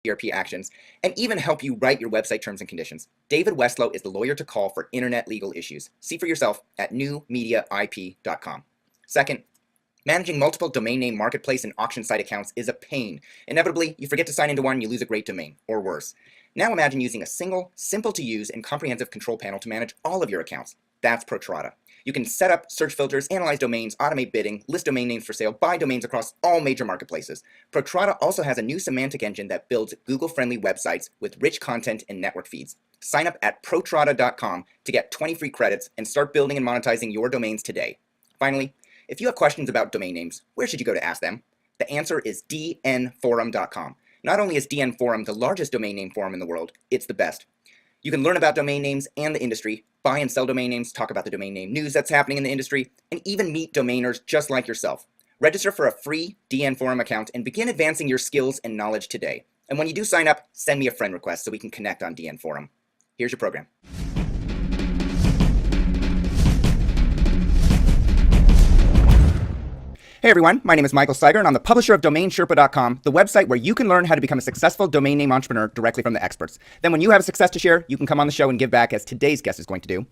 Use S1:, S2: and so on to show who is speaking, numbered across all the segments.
S1: ERP actions, and even help you write your website terms and conditions. David Westlow is the lawyer to call for internet legal issues. See for yourself at newmediaip.com. Second, managing multiple domain name marketplace and auction site accounts is a pain. Inevitably, you forget to sign into one and you lose a great domain, or worse. Now imagine using a single, simple to use, and comprehensive control panel to manage all of your accounts. That's Protrata. You can set up search filters, analyze domains, automate bidding, list domain names for sale, buy domains across all major marketplaces. Protrata also has a new semantic engine that builds Google-friendly websites with rich content and network feeds. Sign up at protrata.com to get 20 free credits and start building and monetizing your domains today. Finally, if you have questions about domain names, where should you go to ask them? The answer is dnforum.com. Not only is DN Forum the largest domain name forum in the world, it's the best. You can learn about domain names and the industry, buy and sell domain names, talk about the domain name news that's happening in the industry, and even meet domainers just like yourself. Register for a free DN Forum account and begin advancing your skills and knowledge today. And when you do sign up, send me a friend request so we can connect on DN Forum. Here's your program. Hey everyone, my name is Michael Steiger and I'm the publisher of DomainSherpa.com, the website where you can learn how to become a successful domain name entrepreneur directly from the experts. Then when you have a success to share, you can come on the show and give back as today's guest is going to do.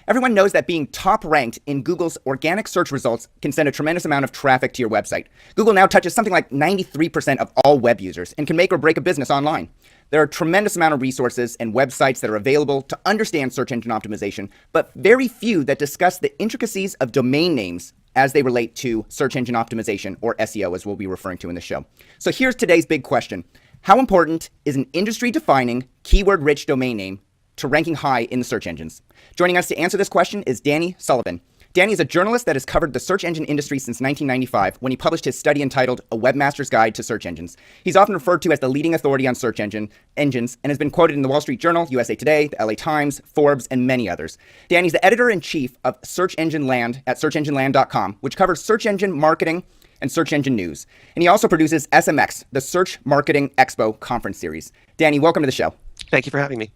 S1: Everyone knows that being top ranked in Google's organic search results can send a tremendous amount of traffic to your website. Google now touches something like 93% of all web users and can make or break a business online. There are a tremendous amount of resources and websites that are available to understand search engine optimization, but very few that discuss the intricacies of domain names as they relate to search engine optimization, or SEO, as we'll be referring to in the show. So here's today's big question. How important is an industry-defining, keyword-rich domain name to ranking high in the search engines? Joining us to answer this question is Danny Sullivan. Danny is a journalist that has covered the search engine industry since 1995 when he published his study entitled A Webmaster's Guide to Search Engines. He's often referred to as the leading authority on search engines and has been quoted in the Wall Street Journal, USA Today, the LA Times, Forbes, and many others. Danny's the editor-in-chief of Search Engine Land at searchengineland.com, which covers search engine marketing and search engine news. And he also produces SMX, the Search Marketing Expo conference series. Danny, welcome to the show.
S2: Thank you for having me.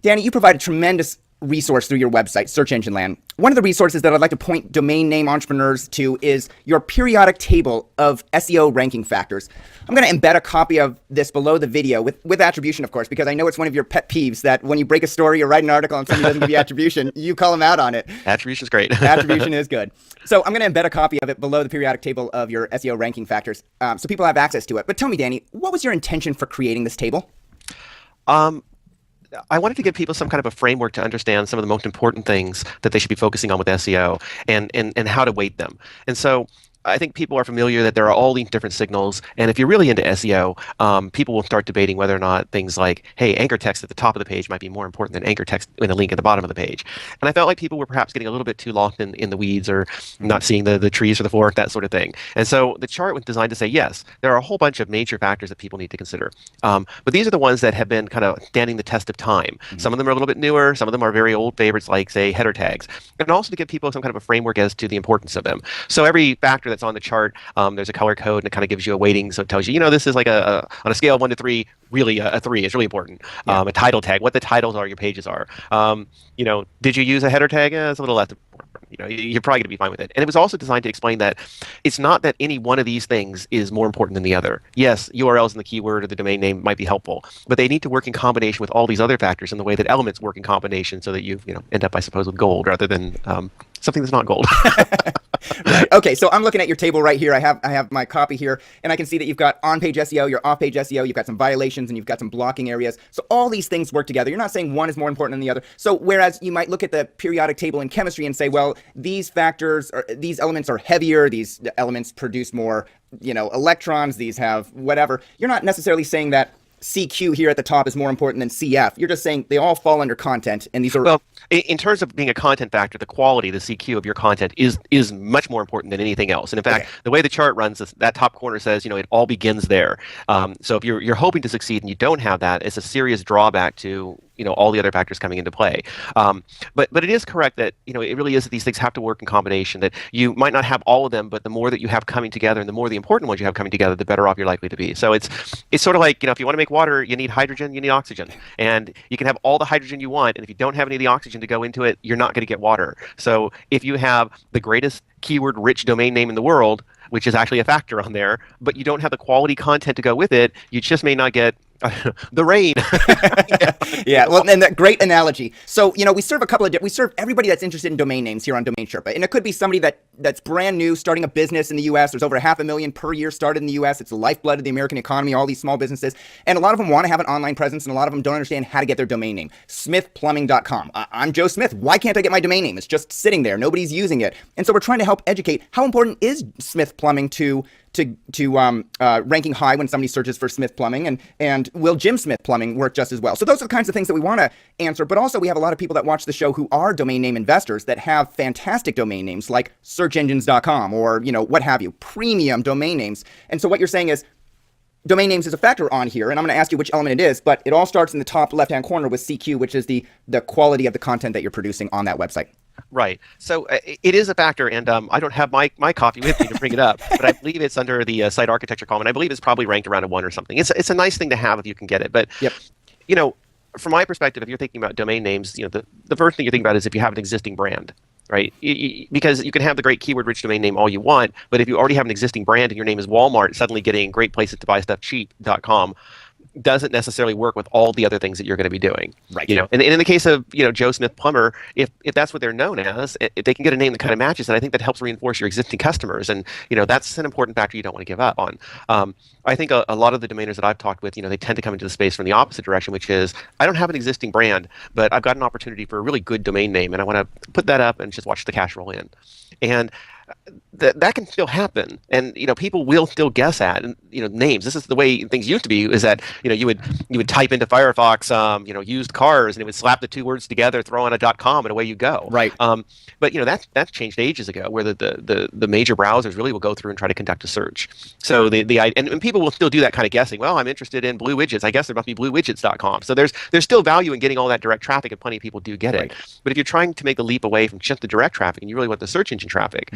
S1: Danny, you provide a tremendous resource through your website, Search Engine Land. One of the resources that I'd like to point domain name entrepreneurs to is your periodic table of SEO ranking factors. I'm going to embed a copy of this below the video with attribution, of course, because I know it's one of your pet peeves that when you break a story or write an article and somebody doesn't give you attribution, you call them out on it.
S2: Attribution is great.
S1: Attribution is good. So I'm going to embed a copy of it below the periodic table of your SEO ranking factors so people have access to it. But tell me, Danny, what was your intention for creating this table?
S2: I wanted to give people some kind of a framework to understand some of the most important things that they should be focusing on with SEO and how to weight them. And so I think people are familiar that there are all these different signals, and if you're really into SEO, people will start debating whether or not things like, hey, anchor text at the top of the page might be more important than anchor text in a link at the bottom of the page. And I felt like people were perhaps getting a little bit too lost in the weeds or not seeing the trees for the forest, that sort of thing. And so the chart was designed to say, yes, there are a whole bunch of major factors that people need to consider. But these are the ones that have been kind of standing the test of time. Some of them are a little bit newer, some of them are very old favorites like, say, header tags. And also to give people some kind of a framework as to the importance of them. So every factor that's on the chart, there's a color code and it kind of gives you a weighting, so it tells you, this is like on a scale of 1 to 3, really a 3 is really important. Yeah. A title tag, what the titles are, your pages are. Did you use a header tag? It's a little less important. You're probably going to be fine with it. And it was also designed to explain that it's not that any one of these things is more important than the other. Yes, URLs and the keyword or the domain name might be helpful, but they need to work in combination with all these other factors in the way that elements work in combination so that you end up, I suppose, with gold rather than something that's not gold.
S1: Right. Okay, so I'm looking at your table right here. I have my copy here, and I can see that you've got on-page SEO, your off-page SEO, you've got some violations, and you've got some blocking areas. So all these things work together. You're not saying one is more important than the other. So whereas you might look at the periodic table in chemistry and say, well, these factors, or these elements are heavier, these elements produce more, electrons, these have whatever. You're not necessarily saying that CQ here at the top is more important than CF. You're just saying they all fall under content, and these are...
S2: Well, in terms of being a content factor, the quality, the CQ of your content is much more important than anything else. And in fact, the way the chart runs, that top corner says, it all begins there. So if you're hoping to succeed and you don't have that, it's a serious drawback to all the other factors coming into play. But it is correct that it really is that these things have to work in combination, that you might not have all of them, but the more that you have coming together and the more the important ones you have coming together, the better off you're likely to be. So it's sort of like, if you want to make water, you need hydrogen, you need oxygen. And you can have all the hydrogen you want, and if you don't have any of the oxygen to go into it, you're not going to get water. So if you have the greatest keyword-rich domain name in the world, which is actually a factor on there, but you don't have the quality content to go with it, you just may not get The rain.
S1: Yeah, well, and that great analogy. So, we serve we serve everybody that's interested in domain names here on Domain Sherpa, and it could be somebody that's brand new, starting a business in the U.S. There's over 500,000 per year started in the U.S. It's the lifeblood of the American economy. All these small businesses, and a lot of them want to have an online presence, and a lot of them don't understand how to get their domain name. Smithplumbing.com. I'm Joe Smith. Why can't I get my domain name? It's just sitting there. Nobody's using it, and so we're trying to help educate. How important is Smith Plumbing to ranking high when somebody searches for Smith Plumbing, and will Jim Smith Plumbing work just as well? So those are the kinds of things that we want to answer, but also we have a lot of people that watch the show who are domain name investors that have fantastic domain names like searchengines.com or, what have you, premium domain names. And so what you're saying is domain names is a factor on here, and I'm going to ask you which element it is, but it all starts in the top left-hand corner with CQ, which is the quality of the content that you're producing on that website.
S2: Right. So it is a factor, and I don't have my copy with me to bring it up, but I believe it's under the site architecture column, and I believe it's probably ranked around a 1 or something. It's a nice thing to have if you can get it. But,
S1: yep.
S2: From my perspective, if you're thinking about domain names, the first thing you think about is if you have an existing brand, right? Because you can have the great keyword-rich domain name all you want, but if you already have an existing brand and your name is Walmart, suddenly getting great places to buy stuff cheap.com doesn't necessarily work with all the other things that you're going to be doing.
S1: Right.
S2: And in the case of, Joe Smith Plumber, if that's what they're known as, if they can get a name that kind of matches it, I think that helps reinforce your existing customers. And, that's an important factor you don't want to give up on. I think a lot of the domainers that I've talked with, they tend to come into the space from the opposite direction, which is I don't have an existing brand, but I've got an opportunity for a really good domain name, and I want to put that up and just watch the cash roll in. And that can still happen, and people will still guess at names. This is the way things used to be. Is that you would type into Firefox used cars, and it would slap the two words together, throw on a .com, and away you go.
S1: Right.
S2: But that's changed ages ago, where the major browsers really will go through and try to conduct a search. So and people will still do that kind of guessing. Well, I'm interested in blue widgets. I guess there must be bluewidgets.com. So there's still value in getting all that direct traffic, and plenty of people do get it.
S1: Right.
S2: But if you're trying to make the leap away from just the direct traffic, and you really want the search engine traffic.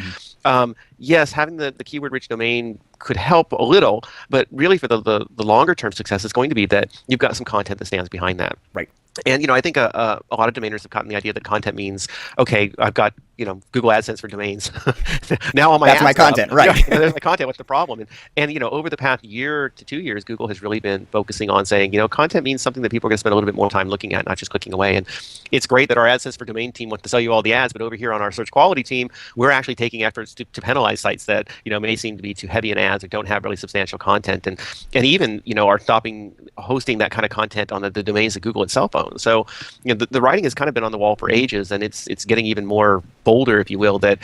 S2: Yes, having the keyword-rich domain could help a little, but really for the longer-term success, it's going to be that you've got some content that stands behind that.
S1: Right.
S2: And I think a lot of domainers have gotten the idea that content means, okay, I've got Google AdSense for domains. Now all my
S1: that's my content, right?
S2: There's my content. What's the problem? And over the past year to 2 years, Google has really been focusing on saying, content means something that people are going to spend a little bit more time looking at, not just clicking away. And it's great that our AdSense for domain team wants to sell you all the ads, but over here on our search quality team, we're actually taking efforts to penalize sites that may seem to be too heavy in ads or don't have really substantial content, and even are stopping hosting that kind of content on the domains that Google itself owns. So the writing has kind of been on the wall for ages, and it's getting even more bolder, if you will, that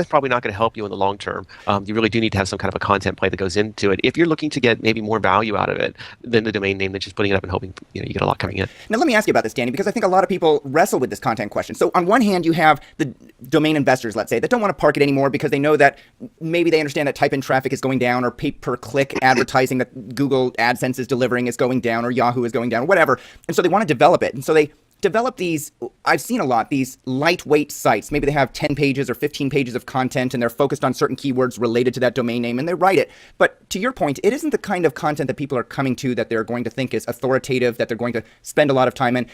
S2: is probably not going to help you in the long term. You really do need to have some kind of a content play that goes into it if you're looking to get maybe more value out of it than the domain name than just putting it up and hoping you get a lot coming in.
S1: Now let me ask you about this, Danny, because I think a lot of people wrestle with this content question. So on one hand, you have the domain investors, let's say, that don't want to park it anymore because they know that maybe they understand that type-in traffic is going down, or pay-per-click advertising that Google AdSense is delivering is going down, or Yahoo is going down, or whatever. And so they want to develop it. And so they develop these, I've seen a lot, these lightweight sites. Maybe they have 10 pages or 15 pages of content, and they're focused on certain keywords related to that domain name, and they write it. But to your point, it isn't the kind of content that people are coming to that they're going to think is authoritative, that they're going to spend a lot of time in.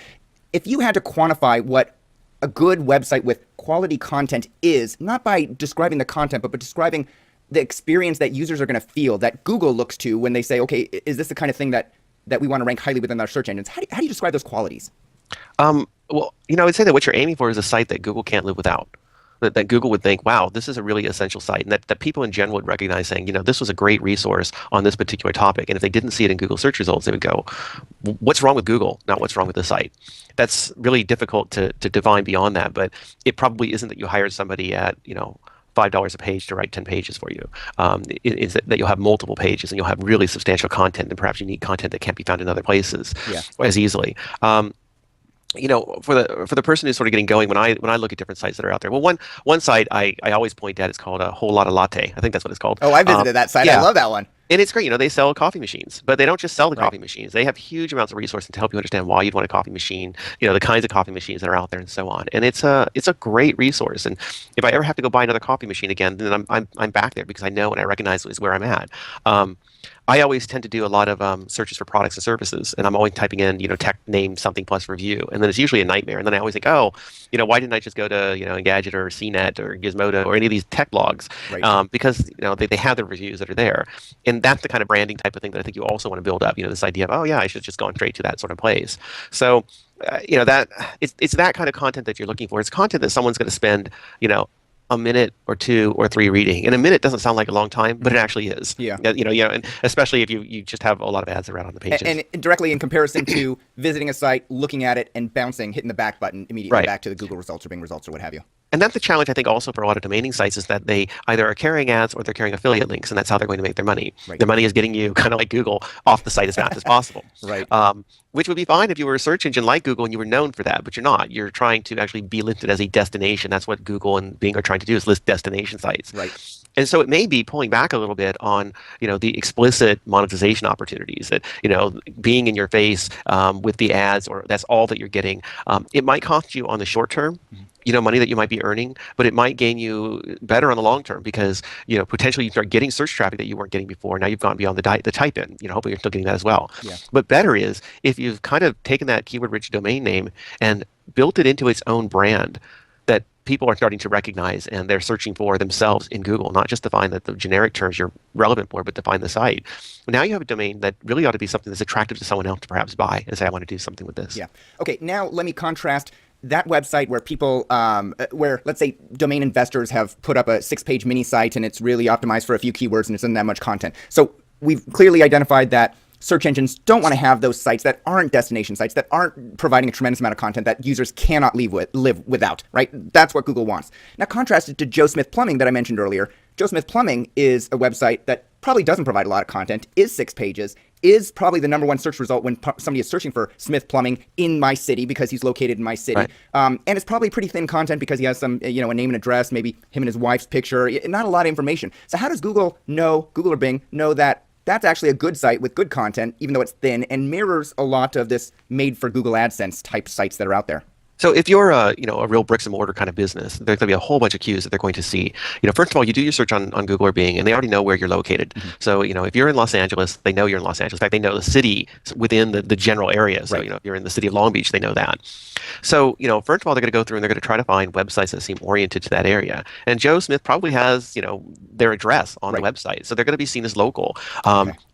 S1: If you had to quantify what a good website with quality content is, not by describing the content, but by describing the experience that users are going to feel, that Google looks to when they say, okay, is this the kind of thing that we want to rank highly within our search engines? How do you describe those qualities?
S2: Well, I would say that what you're aiming for is a site that Google can't live without. That Google would think, wow, this is a really essential site, and that people in general would recognize, saying, this was a great resource on this particular topic. And if they didn't see it in Google search results, they would go, what's wrong with Google, not what's wrong with the site? That's really difficult to divine beyond that, but it probably isn't that you hired somebody at, $5 a page to write 10 pages for you. It is that you'll have multiple pages, and you'll have really substantial content, and perhaps unique content that can't be found in other places as easily. For the person who's sort of getting going, when I look at different sites that are out there, well, one site I always point at is called a Whole Lotta Latte. I think that's what it's called.
S1: Oh, I visited that site.
S2: Yeah.
S1: I love that one.
S2: And it's great. They sell coffee machines, but they don't just sell the coffee machines. They have huge amounts of resources to help you understand why you'd want a coffee machine, the kinds of coffee machines that are out there, and so on. And it's a great resource. And if I ever have to go buy another coffee machine again, then I'm back there because I know and I recognize is where I'm at. I always tend to do a lot of searches for products and services, and I'm always typing in, tech name something plus review, and then it's usually a nightmare. And then I always think, oh, why didn't I just go to, Engadget or CNET or Gizmodo or any of these tech blogs?
S1: Right.
S2: Because, they have the reviews that are there. And that's the kind of branding type of thing that I think you also want to build up, this idea of, oh, yeah, I should just gone straight to that sort of place. So, that it's that kind of content that you're looking for. It's content that someone's going to spend, a minute or two or three reading. And a minute doesn't sound like a long time, but it actually is.
S1: Yeah.
S2: And especially if you just have a lot of ads around on the pages.
S1: And directly in comparison to visiting a site, looking at it, and hitting the back button immediately back to the Google results or Bing results or what have you.
S2: And that's the challenge, I think, also for a lot of domaining sites is that they either are carrying ads or they're carrying affiliate links, and that's how they're going to make their money.
S1: Right.
S2: Their money is getting you, kind of like Google, off the site as fast as possible.
S1: Right.
S2: Which would be fine if you were a search engine like Google and you were known for that, but you're not. You're trying to actually be listed as a destination. That's what Google and Bing are trying to do, is list destination sites.
S1: Right.
S2: And so it may be pulling back a little bit on, the explicit monetization opportunities that, being in your face with the ads, or that's all that you're getting. It might cost you on the short term, money that you might be earning, but it might gain you better on the long term because, potentially you start getting search traffic that you weren't getting before. Now you've gone beyond the type in, hopefully you're still getting that as well.
S1: Yeah.
S2: But better is if you've kind of taken that keyword-rich domain name and built it into its own brand that people are starting to recognize and they're searching for themselves in Google, not just to find that the generic terms you're relevant for, but to find the site. Now you have a domain that really ought to be something that's attractive to someone else to perhaps buy and say, I want to do something with this.
S1: Yeah. Okay, now let me contrast that website where people, where let's say domain investors have put up a 6-page mini site and it's really optimized for a few keywords and it's not that much content. So we've clearly identified that search engines don't want to have those sites that aren't destination sites, that aren't providing a tremendous amount of content that users cannot live without, right? That's what Google wants. Now contrast it to Joe Smith Plumbing that I mentioned earlier. Joe Smith Plumbing is a website that probably doesn't provide a lot of content, is 6 pages, is probably the number one search result when somebody is searching for Smith Plumbing in my city because he's located in my city.
S2: Right.
S1: And it's probably pretty thin content because he has some, a name and address, maybe him and his wife's picture, not a lot of information. So how does Google or Bing know that that's actually a good site with good content, even though it's thin and mirrors a lot of this made for Google AdSense type sites that are out there?
S2: So if you're a real bricks and mortar kind of business, there's going to be a whole bunch of cues that they're going to see. First of all, you do your search on Google or Bing, and they already know where you're located. Mm-hmm. So, if you're in Los Angeles, they know you're in Los Angeles. In fact, they know the city within the general area. So, if you're in the city of Long Beach, they know that. So, first of all, they're going to go through and they're going to try to find websites that seem oriented to that area. And Joe Smith probably has, their address on the website. So they're going to be seen as local.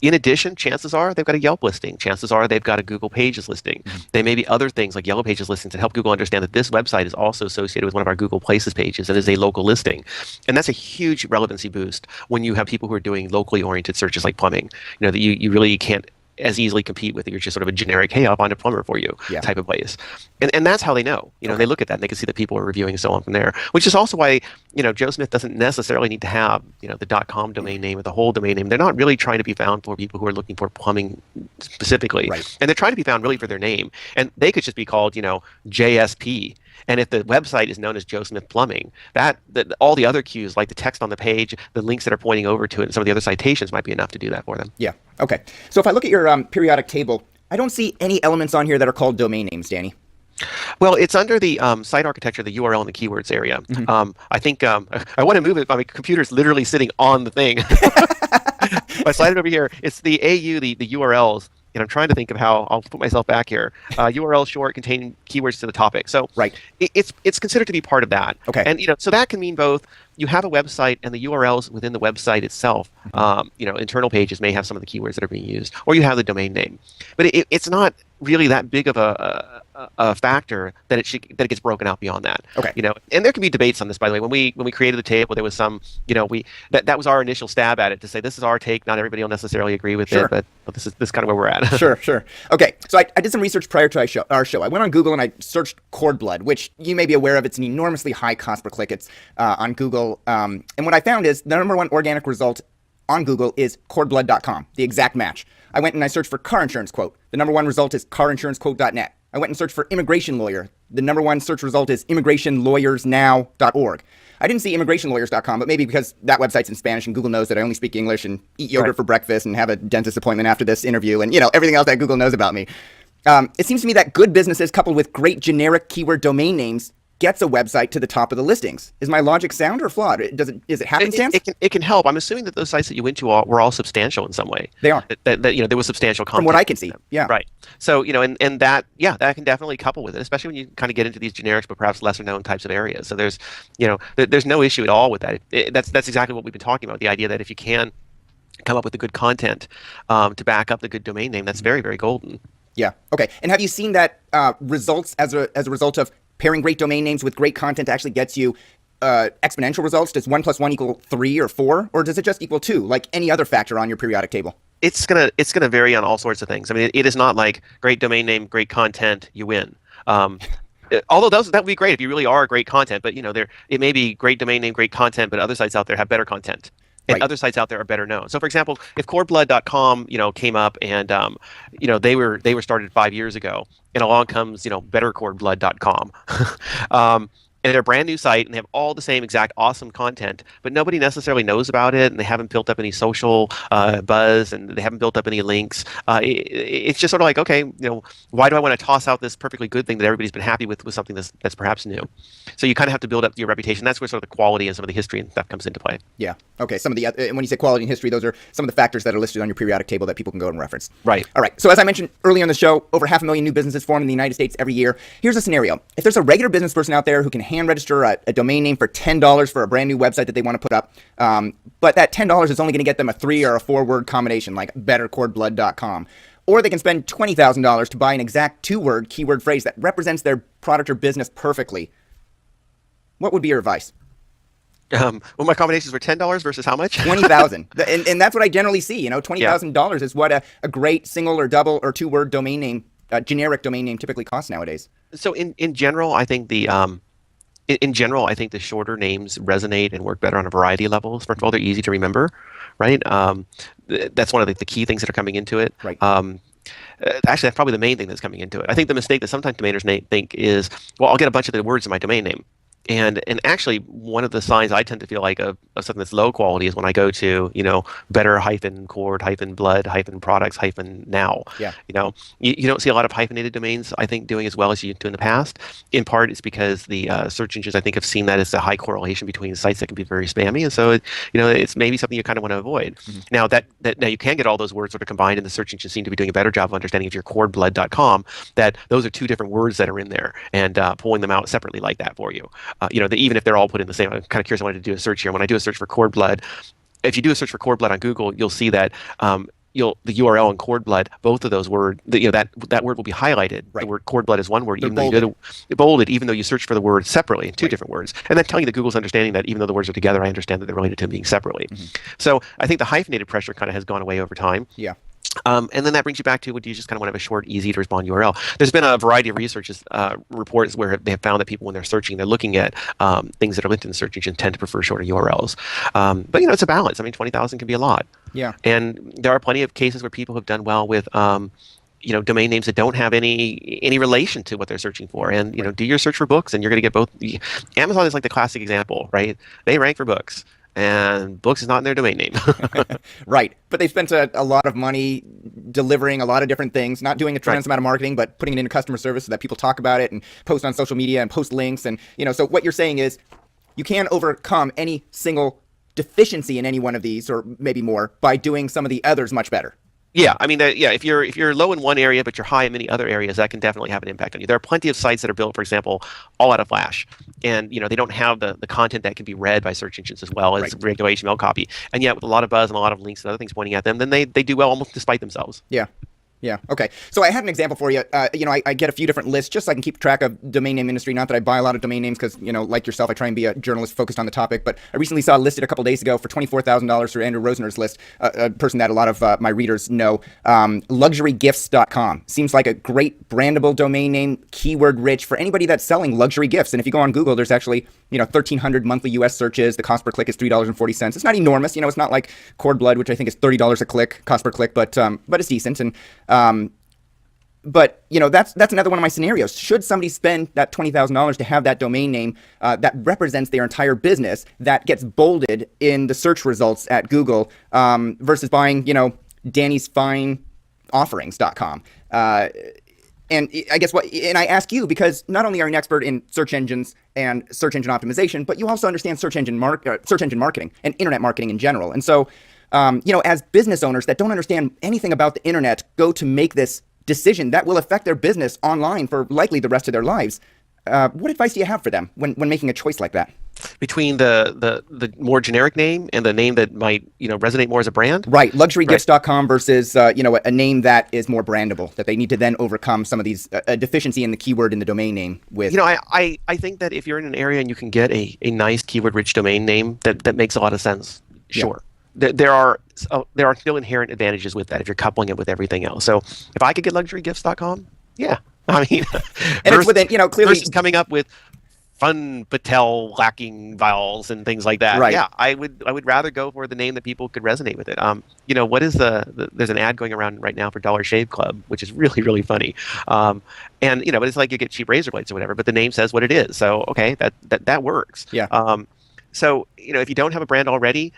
S2: In addition, chances are they've got a Yelp listing. Chances are they've got a Google Pages listing. Mm-hmm. They may be other things like Yellow Pages listings that help Google understand that this website is also associated with one of our Google Places pages and is a local listing. And that's a huge relevancy boost when you have people who are doing locally oriented searches like plumbing, that you really can't as easily compete with. You're just sort of a generic, hey, I'll find a plumber for you type of place. And that's how they know. They look at that and they can see that people are reviewing and so on from there, which is also why, Joe Smith doesn't necessarily need to have, the .com domain name or the whole domain name. They're not really trying to be found for people who are looking for plumbing specifically. Right. And they're trying to be found really for their name. And they could just be called, JSP. And if the website is known as Joe Smith Plumbing, all the other cues, like the text on the page, the links that are pointing over to it, and some of the other citations might be enough to do that for them. Yeah.
S1: Okay. So if I look at your periodic table, I don't see any elements on here that are called domain names, Danny.
S2: Well, it's under the site architecture, the URL and the keywords area. Mm-hmm. I think I want to move it. My computer's literally sitting on the thing. If I slide it over here, it's the AU, the URLs. And I'm trying to think of how I'll put myself back here. URL short containing keywords to the topic. So it's considered to be part of that.
S1: Okay.
S2: And so that can mean both. You have a website and the URLs within the website itself. Internal pages may have some of the keywords that are being used, or you have the domain name. But it's not really that big of a factor that it gets broken out beyond that.
S1: Okay.
S2: And there can be debates on this, by the way. When we created the table, there was some, that was our initial stab at it to say this is our take. Not everybody will necessarily agree with it, but this is kind of where we're at.
S1: Sure. Okay. So I did some research prior to our show. I went on Google and I searched cord blood, which you may be aware of. It's an enormously high cost per click. It's on Google. And what I found is the number one organic result on Google is cordblood.com, the exact match. I went and I searched for car insurance quote. The number one result is carinsurancquote.net. I went and searched for immigration lawyer. The number one search result is immigrationlawyersnow.org. I didn't see immigrationlawyers.com, but maybe because that website's in Spanish and Google knows that I only speak English and eat yogurt for breakfast and have a dentist appointment after this interview and, everything else that Google knows about me. It seems to me that good businesses coupled with great generic keyword domain names gets a website to the top of the listings. Is my logic sound or flawed? Is it happenstance?
S2: It can help. I'm assuming that those sites that you went to were all substantial in some way.
S1: They are.
S2: That there was substantial content.
S1: From what I can see, yeah.
S2: Right. So, and that, yeah, that can definitely couple with it, especially when you kind of get into these generics but perhaps lesser known types of areas. So there's no issue at all with that. That's exactly what we've been talking about, the idea that if you can come up with the good content to back up the good domain name, that's very, very golden.
S1: Yeah. Okay. And have you seen that results as a result of pairing great domain names with great content actually gets you exponential results? Does 1 + 1 equal 3 or 4, or does it just equal 2, like any other factor on your periodic table?
S2: It's gonna vary on all sorts of things. I mean, it is not like great domain name, great content, you win. Although that would be great if you really are great content, but it may be great domain name, great content, but other sites out there have better content. And
S1: Right.
S2: other sites out there are better known. So, for example, if cordblood.com, came up and, they were started 5 years ago, and along comes, bettercordblood.com. And they're a brand new site, and they have all the same exact awesome content, but nobody necessarily knows about it, and they haven't built up any social buzz, and they haven't built up any links. It's just sort of like, okay, why do I want to toss out this perfectly good thing that everybody's been happy with something that's perhaps new? So you kind of have to build up your reputation. That's where sort of the quality and some of the history and stuff comes into play.
S1: Yeah. Okay. Some of the when you say quality and history, those are some of the factors that are listed on your periodic table that people can go and reference.
S2: Right.
S1: All right. So as I mentioned earlier in the show, over 500,000 new businesses formed in the United States every year. Here's a scenario: if there's a regular business person out there who can hand register a domain name for $10 for a brand new website that they want to put up, but that $10 is only going to get them a 3 or a 4-word combination like bettercordblood.com. Or they can spend $20,000 to buy an exact 2-word keyword phrase that represents their product or business perfectly. What would be your advice?
S2: Well, my combinations were $10 versus how much?
S1: 20,000, and that's what I generally see. $20,000 is what a great single or double or 2-word domain name, generic domain name, typically costs nowadays.
S2: So in general, I think in general, I think the shorter names resonate and work better on a variety of levels. First of all, they're easy to remember, right? That's one of the key things that are coming into it.
S1: Right.
S2: Actually, that's probably the main thing that's coming into it. I think the mistake that sometimes domainers think is, well, I'll get a bunch of the words in my domain name. And actually, one of the signs I tend to feel like of something that's low quality is when I go to, better-cord-blood-products-now.
S1: Yeah.
S2: You don't see a lot of hyphenated domains, I think, doing as well as you do in the past. In part, it's because the search engines, I think, have seen that as a high correlation between sites that can be very spammy. And so, it's maybe something you kind of want to avoid. Mm-hmm. Now, now you can get all those words sort of combined, and the search engines seem to be doing a better job of understanding if you're cordblood.com, that those are 2 different words that are in there and pulling them out separately like that for you. Even if they're all put in the same, I'm kind of curious. I wanted to do a search here. When I do a search for cord blood, if you do a search for cord blood on Google, you'll see that the URL and cord blood, both of those words, that word will be highlighted. Right. The word cord blood is one word, bolded, even though you search for the word separately, 2 different words. And that's telling you that Google's understanding that even though the words are together, I understand that they're related to them being separately. Mm-hmm. So I think the hyphenated pressure kind of has gone away over time. Yeah. And then that brings you back to, would you just kind of want to have a short, easy to respond URL? There's been a variety of reports where they have found that people, when they're searching, they're looking at things that are linked in the search engine, tend to prefer shorter URLs. But it's a balance. I mean, 20,000 can be a lot. Yeah. And there are plenty of cases where people have done well with domain names that don't have any relation to what they're searching for. And do your search for books, and you're going to get both. Amazon is like the classic example, right? They rank for books. And books is not in their domain name.
S1: Right. But they spent a lot of money delivering a lot of different things, not doing a tremendous amount of marketing, but putting it into customer service so that people talk about it and post on social media and post links. And, so what you're saying is you can overcome any single deficiency in any one of these, or maybe more, by doing some of the others much better.
S2: Yeah, I mean, if you're low in one area but you're high in many other areas, that can definitely have an impact on you. There are plenty of sites that are built, for example, all out of Flash, and they don't have the content that can be read by search engines as well as regular HTML copy. And yet, with a lot of buzz and a lot of links and other things pointing at them, then they do well almost despite themselves. Yeah. Yeah. Okay. So I had an example for you. I get a few different lists just so I can keep track of domain name industry. Not that I buy a lot of domain names because, like yourself, I try and be a journalist focused on the topic. But I recently saw listed a couple days ago for $24,000 through Andrew Rosner's list, a person that a lot of my readers know, luxurygifts.com. Seems like a great brandable domain name, keyword rich for anybody that's selling luxury gifts. And if you go on Google, there's actually, 1,300 monthly US searches. The cost per click is $3.40. It's not enormous. It's not like cord blood, which I think is $30 a click, cost per click, but it's decent. And but that's another one of my scenarios. Should somebody spend that $20,000 to have that domain name that represents their entire business, that gets bolded in the search results at Google, versus buying, Danny's Fine Offerings.com?
S1: And I guess and I ask you because not only are you an expert in search engines and search engine optimization, but you also understand search engine marketing and internet marketing in general. And so, as business owners that don't understand anything about the internet go to make this decision that will affect their business online for likely the rest of their lives, what advice do you have for them when making a choice like that?
S2: Between the more generic name and the name that might resonate more as a brand,
S1: right? Luxurygifts.com versus a name that is more brandable, that they need to then overcome some of these a deficiency in the keyword in the domain name with.
S2: I think that if you're in an area and you can get a nice keyword rich domain name that makes a lot of sense, sure. Yeah. There are still inherent advantages with that if you're coupling it with everything else. So if I could get luxurygifts.com, yeah, I mean,
S1: and it's within clearly
S2: versus coming up with Fun Patel lacking vowels and things like that.
S1: Right.
S2: Yeah, I would rather go for the name that people could resonate with it. What is there's an ad going around right now for Dollar Shave Club, which is really, really funny. But it's like you get cheap razor blades or whatever, but the name says what it is. So okay, that works.
S1: Yeah.
S2: So if you don't have a brand already,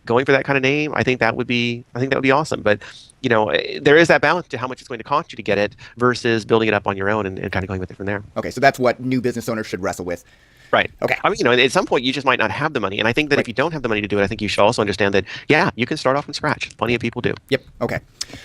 S2: going for that kind of name, I think that would be awesome. But there is that balance to how much it's going to cost you to get it versus building it up on your own and kind of going with it from there.
S1: Okay, so that's what new business owners should wrestle with.
S2: Right.
S1: Okay.
S2: I mean, at some point you just might not have the money, and I think that if you don't have the money to do it, I think you should also understand that you can start off from scratch. Plenty of people do.
S1: Yep. Okay.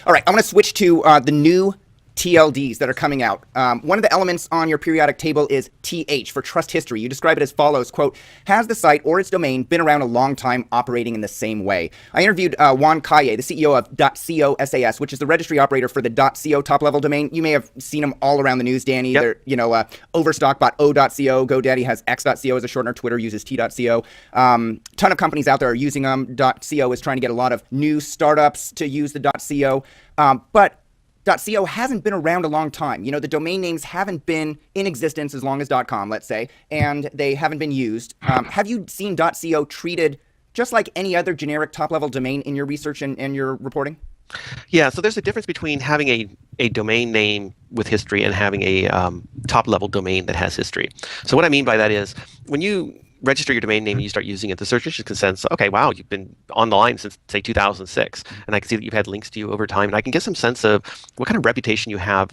S1: All right. I want to switch to the new TLDs that are coming out. One of the elements on your periodic table is TH for trust history. You describe it as follows, quote, has the site or its domain been around a long time operating in the same way? I interviewed Juan Calle, the CEO of .co SAS, which is the registry operator for the .co top-level domain. You may have seen them all around the news, Danny.
S2: Yep.
S1: They're, Overstock bought O.co. GoDaddy has X.co as a shortener. Twitter uses T.co. Ton of companies out there are using them. .co is trying to get a lot of new startups to use the .co. But .co hasn't been around a long time. The domain names haven't been in existence as long as .com, let's say, and they haven't been used. Have you seen .co treated just like any other generic top-level domain in your research and your reporting?
S2: Yeah, so there's a difference between having a domain name with history and having a top-level domain that has history. So what I mean by that is when you register your domain name and you start using it, the search engine can sense, okay, wow, you've been on the line since, say, 2006, and I can see that you've had links to you over time, and I can get some sense of what kind of reputation you have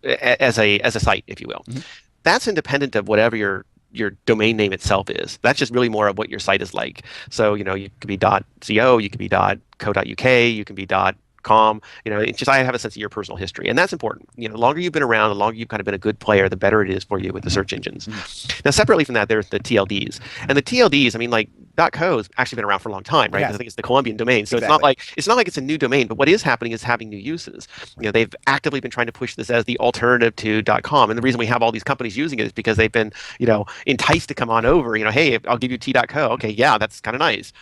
S2: as a site, if you will. Mm-hmm. That's independent of whatever your domain name itself is. That's just really more of what your site is like. So, you could be .co, you could be .co.uk, you can be .com. It's just I have a sense of your personal history, and that's important. The longer you've been around, the longer you've kind of been a good player, the better it is for you with the search engines. Mm-hmm. Now, separately from that, there's the TLDs, and the TLDs. I mean, like .co has actually been around for a long time, right? I think it's the Colombian domain, so exactly. It's not like it's a new domain. But what is happening is having new uses. They've actively been trying to push this as the alternative to .com, and the reason we have all these companies using it is because they've been enticed to come on over. Hey, I'll give you T.co. Okay, yeah, that's kind of nice.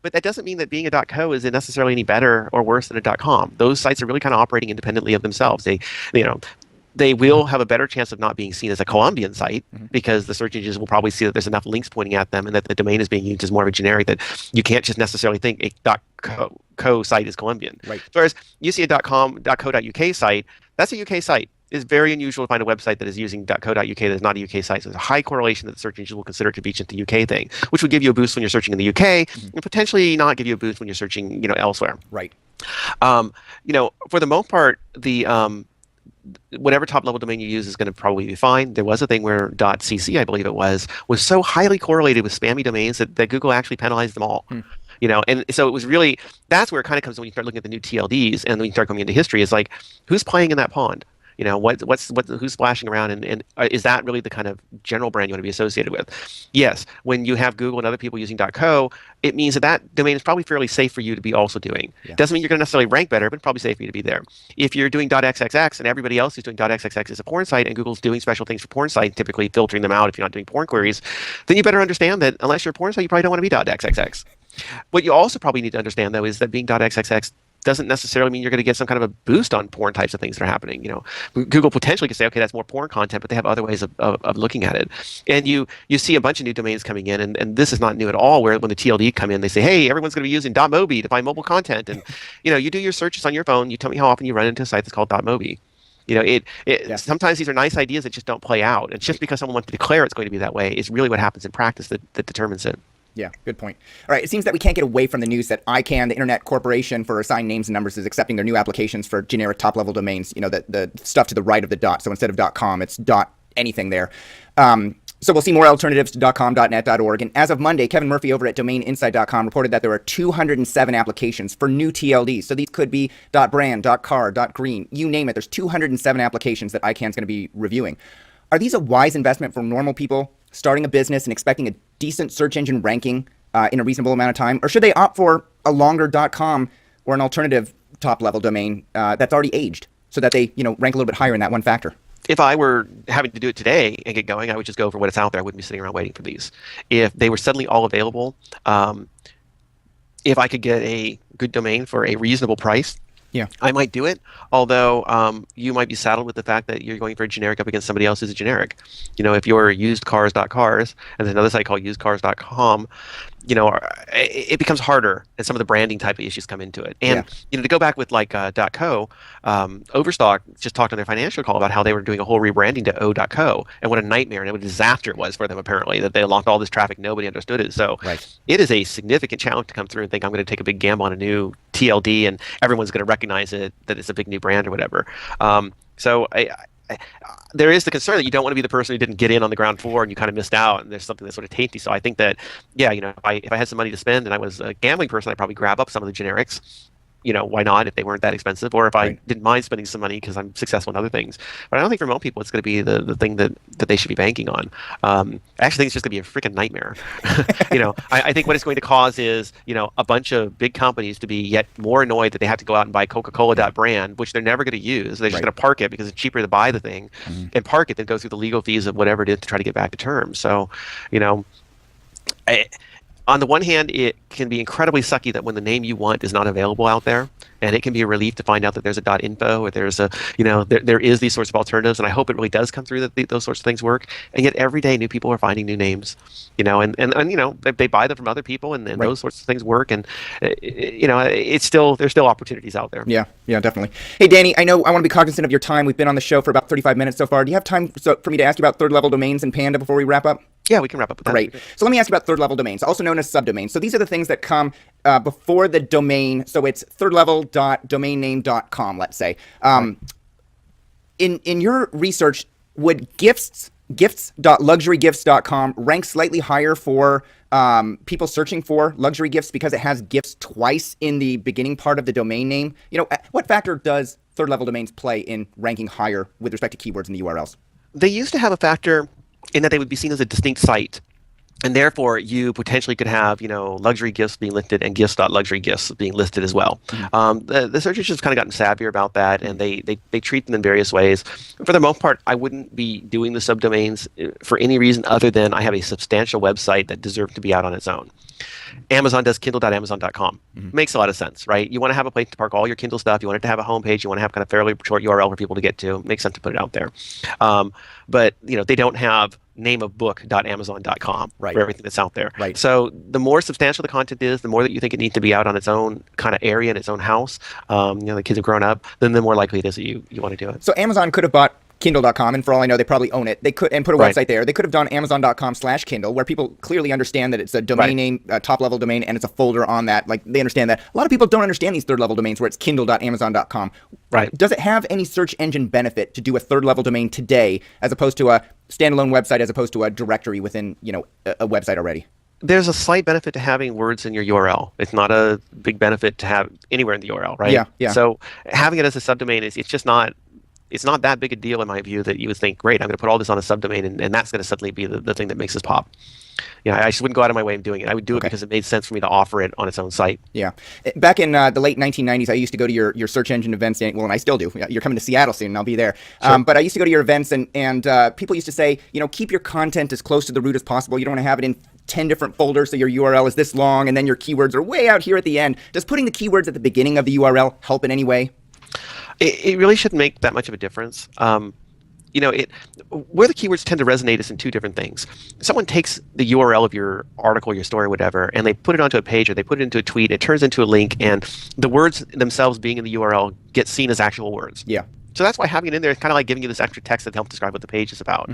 S2: But that doesn't mean that being a .co is necessarily any better or worse than a .com. Those sites are really kind of operating independently of themselves. They will have a better chance of not being seen as a Colombian site because the search engines will probably see that there's enough links pointing at them and that the domain is being used as more of a generic that you can't just necessarily think a .co site is Colombian.
S1: Right.
S2: Whereas you see a .co.uk site, that's a UK site. It's very unusual to find a website that is using .co.uk that is not a UK site. So there's a high correlation that the search engines will consider to be just the UK thing, which would give you a boost when you're searching in the UK and potentially not give you a boost when you're searching, elsewhere.
S1: Right.
S2: For the most part, the whatever top level domain you use is going to probably be fine. There was a thing where .cc, I believe it was so highly correlated with spammy domains that Google actually penalized them all. And so it was really, that's where it kind of comes when you start looking at the new TLDs and when you start going into history is like, who's playing in that pond? Who's splashing around, and is that really the kind of general brand you want to be associated with? Yes, when you have Google and other people using .co, it means that domain is probably fairly safe for you to be also doing. Yeah. Doesn't mean you're going to necessarily rank better, but it's probably safe for you to be there. If you're doing .xxx and everybody else is doing .xxx as a porn site, and Google's doing special things for porn sites, typically filtering them out if you're not doing porn queries, then you better understand that unless you're a porn site, you probably don't want to be .xxx. What you also probably need to understand, though, is that being .xxx doesn't necessarily mean you're going to get some kind of a boost on porn types of things that are happening. Google potentially could say, okay, that's more porn content, but they have other ways of looking at it. And you see a bunch of new domains coming in, and this is not new at all, where when the TLD come in, they say, hey, everyone's going to be using .mobi to find mobile content. And, you do your searches on your phone, you tell me how often you run into a site that's called .mobi. Sometimes these are nice ideas that just don't play out. And just because someone wants to declare it's going to be that way is really what happens in practice that determines it.
S1: Yeah, good point. All right, it seems that we can't get away from the news that ICANN, the Internet Corporation for Assigned Names and Numbers, is accepting their new applications for generic top-level domains. You know, the stuff to the right of the dot. So instead of .com, it's .anything there. So we'll see more alternatives to .com, .net, .org. And as of Monday, Kevin Murphy over at DomainInsight.com reported that there were 207 applications for new TLDs. So these could be .brand, .car, .green, you name it. There's 207 applications that ICANN's going to be reviewing. Are these a wise investment for normal people starting a business and expecting a decent search engine ranking in a reasonable amount of time? Or should they opt for a longer .com or an alternative top-level domain that's already aged so that they, rank a little bit higher in that one factor?
S2: If I were having to do it today and get going, I would just go for what it's out there. I wouldn't be sitting around waiting for these. If they were suddenly all available, if I could get a good domain for a reasonable price,
S1: yeah,
S2: I might do it. Although you might be saddled with the fact that you're going for a generic up against somebody else who's a generic. If you're usedcars.cars and there's another site called usedcars.com, it becomes harder, and some of the branding type of issues come into it. And to go back with like .co, Overstock just talked on their financial call about how they were doing a whole rebranding to O.co, and what a nightmare and what a disaster it was for them, apparently, that they unlocked all this traffic, nobody understood it. So it is a significant challenge to come through and think I'm going to take a big gamble on a new TLD and everyone's going to recognize it, that it's a big new brand or whatever. So there is the concern that you don't want to be the person who didn't get in on the ground floor and you kind of missed out, and there's something that's sort of tainty. So I think that, if I had some money to spend and I was a gambling person, I'd probably grab up some of the generics. Why not if they weren't that expensive, or if I didn't mind spending some money because I'm successful in other things. But I don't think for most people it's going to be the thing that they should be banking on. I actually think it's just going to be a freaking nightmare. I think what it's going to cause is, a bunch of big companies to be yet more annoyed that they have to go out and buy Coca-Cola.brand, which they're never going to use. They're just going to park it because it's cheaper to buy the thing and park it than go through the legal fees of whatever it is to try to get back to terms. So, on the one hand, it can be incredibly sucky that when the name you want is not available out there, and it can be a relief to find out that there's a .info or there's a, there is these sorts of alternatives, and I hope it really does come through that those sorts of things work. And yet every day new people are finding new names, and they buy them from other people, and those sorts of things work, and there's still opportunities out there.
S1: Yeah, definitely. Hey, Danny, I know I want to be cognizant of your time. We've been on the show for about 35 minutes so far. Do you have time for me to ask you about third-level domains and Panda before we wrap up?
S2: Yeah, we can wrap up with that.
S1: Great. So let me ask you about third-level domains, also known as subdomains. So these are the things that come before the domain. So it's third-level.domainname.com, let's say. In your research, would gifts.luxurygifts.com rank slightly higher for people searching for luxury gifts because it has gifts twice in the beginning part of the domain name? What factor does third-level domains play in ranking higher with respect to keywords in the URLs?
S2: They used to have a factor in that they would be seen as a distinct site. And therefore, you potentially could have, luxury gifts being listed and gifts.luxurygifts being listed as well. The search engines have kind of gotten savvier about that, and they treat them in various ways. For the most part, I wouldn't be doing the subdomains for any reason other than I have a substantial website that deserves to be out on its own. Amazon does kindle.amazon.com. Makes a lot of sense, right? You want to have a place to park all your Kindle stuff. You want it to have a homepage. You want to have kind of fairly short URL for people to get to. Makes sense to put it out there. But they don't have nameofbook.amazon.com for everything that's out there. So the more substantial the content is, the more that you think it needs to be out on its own kind of area in its own house, the kids have grown up, then the more likely it is that you want to do it.
S1: So Amazon could have bought Kindle.com, and for all I know, they probably own it. They could and put a website there. They could have done Amazon.com/Kindle, where people clearly understand that it's a domain name, a top-level domain, and it's a folder on that. Like, they understand that. A lot of people don't understand these third-level domains where it's Kindle.amazon.com. Does it have any search engine benefit to do a third-level domain today, as opposed to a standalone website, as opposed to a directory within, a website already?
S2: There's a slight benefit to having words in your URL. It's not a big benefit to have anywhere in the URL, right?
S1: Yeah.
S2: So having it as a subdomain it's just not. It's not that big a deal in my view that you would think, great, I'm going to put all this on a subdomain, and that's going to suddenly be the thing that makes this pop. I just wouldn't go out of my way of doing it. I would do it because it made sense for me to offer it on its own site. Yeah.
S1: Back in the late 1990s, I used to go to your search engine events. Well, and I still do. You're coming to Seattle soon, and I'll be there. Sure. But I used to go to your events, and people used to say, keep your content as close to the root as possible. You don't want to have it in 10 different folders, so your URL is this long, and then your keywords are way out here at the end. Does putting the keywords at the beginning of the URL help in any way?
S2: It really shouldn't make that much of a difference. Where the keywords tend to resonate is in two different things. Someone takes the URL of your article, your story, whatever, and they put it onto a page or they put it into a tweet. It turns into a link, and the words themselves being in the URL get seen as actual words.
S1: Yeah.
S2: So that's why having it in there is kind of like giving you this extra text that helps describe what the page is about.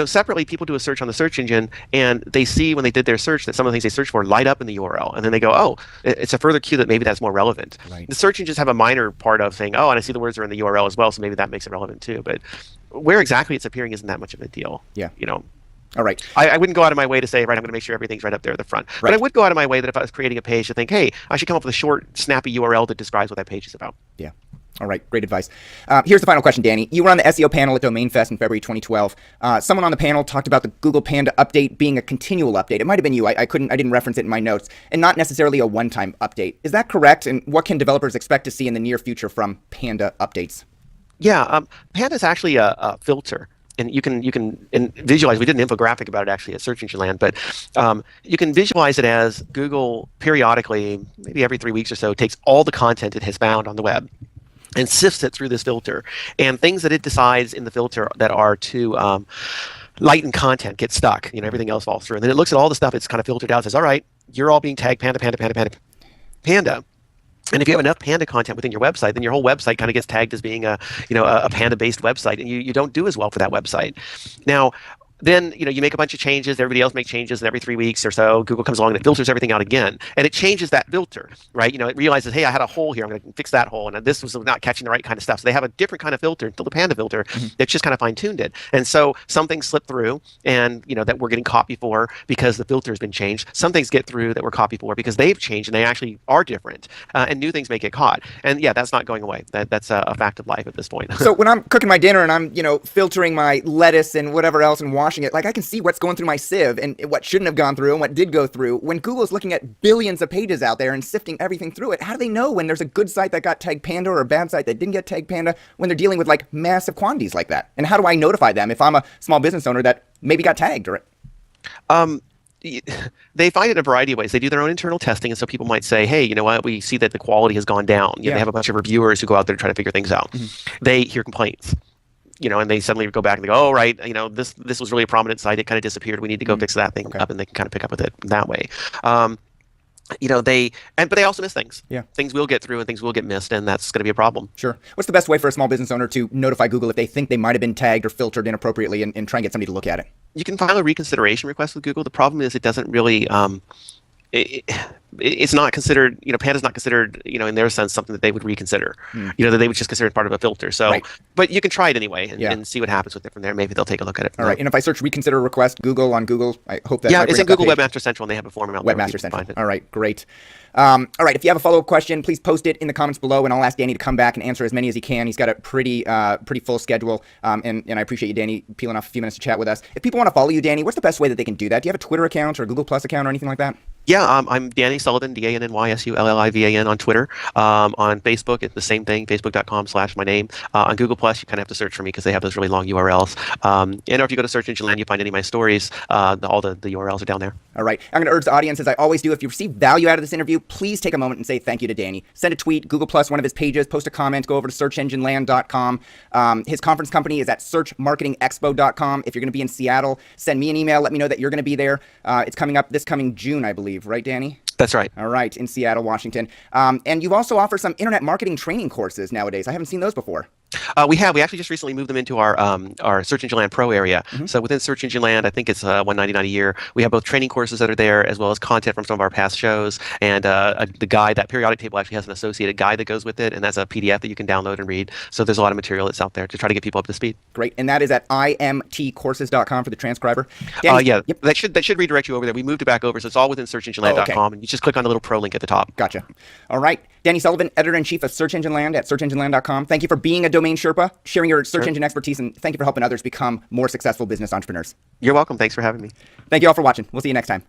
S2: separately, people do a search on the search engine, and they see when they did their search that some of the things they search for light up in the URL, and then they go, oh, it's a further cue that maybe that's more relevant.
S1: Right.
S2: The search engines have a minor part of saying, oh, and I see the words are in the URL as well, so maybe that makes it relevant too. But where exactly it's appearing isn't that much of a deal.
S1: Yeah.
S2: All
S1: right.
S2: I wouldn't go out of my way to say, right, I'm going to make sure everything's right up there at the front.
S1: Right.
S2: But I would go out of my way that if I was creating a page to think, hey, I should come up with a short, snappy URL that describes what that page is about.
S1: Yeah. All right. Great advice. Here's the final question, Danny. You were on the SEO panel at Domain Fest in February 2012. Someone on the panel talked about the Google Panda update being a continual update. It might have been you. I didn't reference it in my notes, and not necessarily a one-time update. Is that correct? And what can developers expect to see in the near future from Panda updates?
S2: Yeah. Panda is actually a filter. And you can visualize. We did an infographic about it actually at Search Engine Land, but you can visualize it as Google periodically, maybe every 3 weeks or so, takes all the content it has found on the web and sifts it through this filter, and things that it decides in the filter that are too light in content get stuck. Everything else falls through, and then it looks at all the stuff it's kind of filtered out and says, all right, you're all being tagged Panda, Panda, Panda, Panda, Panda. And if you have enough Panda content within your website, then your whole website kind of gets tagged as being a Panda-based website, and you don't do as well for that website. Now, then you make a bunch of changes. Everybody else makes changes, and every 3 weeks or so, Google comes along and it filters everything out again, and it changes that filter, right? It realizes, hey, I had a hole here. I'm going to fix that hole, and this was not catching the right kind of stuff. So they have a different kind of filter, the Panda filter, that's just kind of fine-tuned it. And so some things slip through, and that we're getting caught before because the filter has been changed. Some things get through that were caught before because they've changed and they actually are different, and new things may get caught. And yeah, that's not going away. That's a fact of life at this point.
S1: So when I'm cooking my dinner and I'm filtering my lettuce and whatever else and washing it, like I can see what's going through my sieve and what shouldn't have gone through and what did go through. When Google's looking at billions of pages out there and sifting everything through it, how do they know when there's a good site that got tagged Panda or a bad site that didn't get tagged Panda when they're dealing with like massive quantities like that? And how do I notify them if I'm a small business owner that maybe got tagged or
S2: they find it a variety of ways. They do their own internal testing, and so people might say, hey, you know what, we see that the quality has gone down. They have a bunch of reviewers who go out there to try to figure things out. They hear complaints. And they suddenly go back and they go, oh, right, this was really a prominent site. It kind of disappeared. We need to go fix that thing up, and they can kind of pick up with it that way. But they also miss things.
S1: Yeah.
S2: Things will get through and things will get missed, and that's going to be a problem.
S1: Sure. What's the best way for a small business owner to notify Google if they think they might have been tagged or filtered inappropriately and try and get somebody to look at it?
S2: You can file a reconsideration request with Google. The problem is it doesn't really it's not considered, Panda's not considered, in their sense, something that they would reconsider, that they would just consider it part of a filter. So,
S1: right.
S2: But you can try it anyway and see what happens with it from there. Maybe they'll take a look at it.
S1: All right. And if I search reconsider request Google on Google, I hope that.
S2: Yeah, it's in Google Webmaster Central, and they have a form out there.
S1: Webmaster Central. All right. Great. All right. If you have a follow-up question, please post it in the comments below, and I'll ask Danny to come back and answer as many as he can. He's got a pretty full schedule, and I appreciate you, Danny, peeling off a few minutes to chat with us. If people want to follow you, Danny, what's the best way that they can do that? Do you have a Twitter account or a Google Plus account or anything like that?
S2: Yeah, I'm Danny Sullivan, DannySullivan. On Twitter. On Facebook, it's the same thing, facebook.com/my name. On Google Plus, you kind of have to search for me because they have those really long URLs. And if you go to Search Engine Land, you find any of my stories. All the URLs are down there.
S1: All right. I'm going to urge the audience, as I always do, if you receive value out of this interview, please take a moment and say thank you to Danny. Send a tweet, Google Plus, one of his pages, post a comment, go over to searchengineland.com. His conference company is at searchmarketingexpo.com. If you're going to be in Seattle, send me an email. Let me know that you're going to be there. It's coming up this coming June, I believe. Right, Danny?
S2: That's right.
S1: All right, in Seattle, Washington. And you also offer some internet marketing training courses nowadays. I haven't seen those before.
S2: We actually just recently moved them into our Search Engine Land Pro area. So within Search Engine Land, I think it's $199 a year. We have both training courses that are there, as well as content from some of our past shows, and the guide. That periodic table actually has an associated guide that goes with it, and that's a PDF that you can download and read. So there's a lot of material that's out there to try to get people up to speed.
S1: Great, and that is at imtcourses.com for the transcriber. Danny,
S2: yep. That should redirect you over there. We moved it back over, so it's all within searchengineland.com, and you just click on the little pro link at the top.
S1: Gotcha. All right, Danny Sullivan, editor-in-chief of Search Engine Land at searchengineland.com. Thank you for being a domain Sherpa, sharing your search engine expertise, and thank you for helping others become more successful business entrepreneurs.
S2: You're welcome. Thanks for having me.
S1: Thank you all for watching. We'll see you next time.